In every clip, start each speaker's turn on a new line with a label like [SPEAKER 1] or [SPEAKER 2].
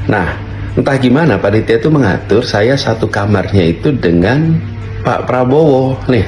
[SPEAKER 1] Nah, entah gimana panitia itu mengatur saya satu kamarnya itu dengan Pak Prabowo nih.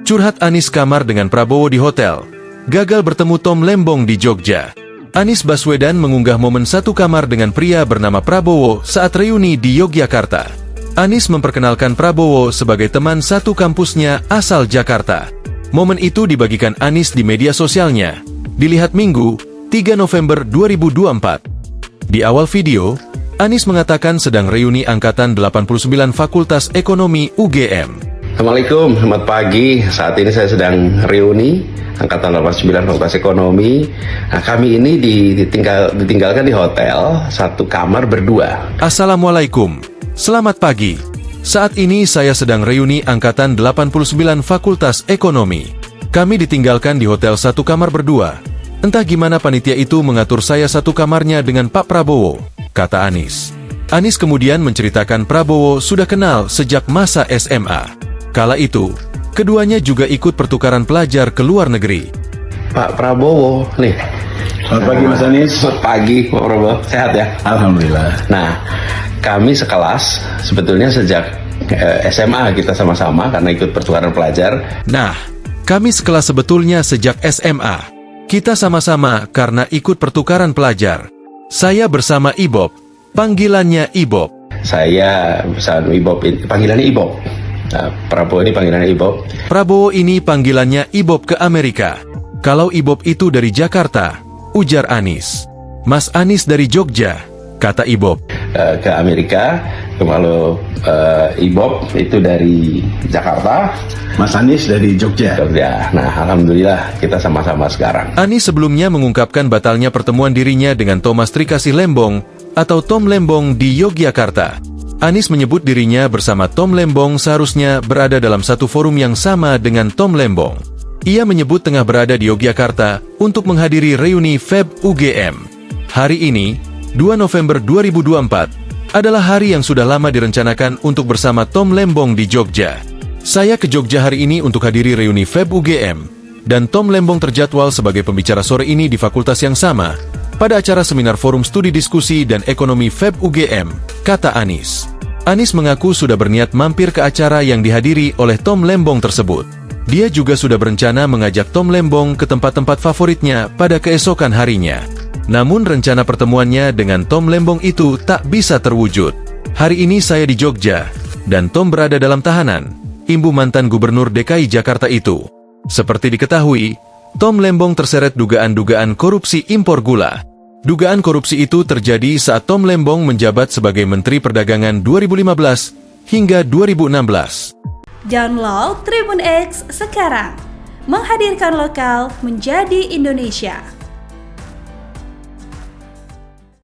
[SPEAKER 2] Curhat Anies kamar dengan Prabowo di hotel. Gagal bertemu Tom Lembong di Jogja. Anies Baswedan mengunggah momen satu kamar dengan pria bernama Prabowo saat reuni di Yogyakarta. Anies memperkenalkan Prabowo sebagai teman satu kampusnya asal Jakarta. Momen itu dibagikan Anies di media sosialnya. Dilihat Minggu, 3 November 2024. Di awal video, Anies mengatakan sedang reuni Angkatan 89 Fakultas Ekonomi UGM.
[SPEAKER 1] Assalamualaikum, selamat pagi. Saat ini saya sedang reuni Angkatan 89 Fakultas Ekonomi. Nah, kami ini ditinggalkan di hotel, satu kamar berdua.
[SPEAKER 2] Assalamualaikum, selamat pagi. Saat ini saya sedang reuni Angkatan 89 Fakultas Ekonomi. Kami ditinggalkan di hotel satu kamar berdua. Entah gimana panitia itu mengatur saya satu kamarnya dengan Pak Prabowo, kata Anies. Anies kemudian menceritakan Prabowo sudah kenal sejak masa SMA. Kala itu, keduanya juga ikut pertukaran pelajar ke luar negeri.
[SPEAKER 1] Pak Prabowo nih.
[SPEAKER 3] Selamat pagi Mas Anies.
[SPEAKER 1] Selamat pagi Pak Prabowo, sehat ya?
[SPEAKER 3] Alhamdulillah.
[SPEAKER 1] Nah, kami sekelas sebetulnya sejak SMA kita sama-sama karena ikut pertukaran pelajar.
[SPEAKER 2] Nah, kami sekelas sebetulnya sejak SMA. Kita sama-sama karena ikut pertukaran pelajar. Saya bersama Ibob, panggilannya Ibob.
[SPEAKER 1] Saya bersama Ibob, panggilannya Ibob. Nah, Prabowo ini panggilannya Ibob.
[SPEAKER 2] Prabowo ini panggilannya Ibob ke Amerika. Kalau Ibob itu dari Jakarta, ujar Anies. Mas Anies dari Jogja, kata Ibob.
[SPEAKER 1] Ke Amerika, kalau Ibob itu dari Jakarta,
[SPEAKER 3] Mas Anies dari Jogja.
[SPEAKER 1] Nah, alhamdulillah kita sama-sama sekarang.
[SPEAKER 2] Anies sebelumnya mengungkapkan batalnya pertemuan dirinya dengan Thomas Trikasih Lembong atau Tom Lembong di Yogyakarta. Anies menyebut dirinya bersama Tom Lembong seharusnya berada dalam satu forum yang sama dengan Tom Lembong. Ia menyebut tengah berada di Yogyakarta untuk menghadiri reuni FEB UGM. Hari ini, 2 November 2024, adalah hari yang sudah lama direncanakan untuk bersama Tom Lembong di Jogja. Saya ke Jogja hari ini untuk hadiri reuni FEB UGM, dan Tom Lembong terjadwal sebagai pembicara sore ini di fakultas yang sama, pada acara seminar forum studi diskusi dan ekonomi FEB UGM, kata Anies. Anies mengaku sudah berniat mampir ke acara yang dihadiri oleh Tom Lembong tersebut. Dia juga sudah berencana mengajak Tom Lembong ke tempat-tempat favoritnya pada keesokan harinya. Namun rencana pertemuannya dengan Tom Lembong itu tak bisa terwujud. Hari ini saya di Jogja, dan Tom berada dalam tahanan, imbu mantan Gubernur DKI Jakarta itu. Seperti diketahui, Tom Lembong terseret dugaan-dugaan korupsi impor gula. Dugaan korupsi itu terjadi saat Tom Lembong menjabat sebagai Menteri Perdagangan 2015 hingga 2016.
[SPEAKER 4] Download Tribun X sekarang, menghadirkan lokal menjadi Indonesia.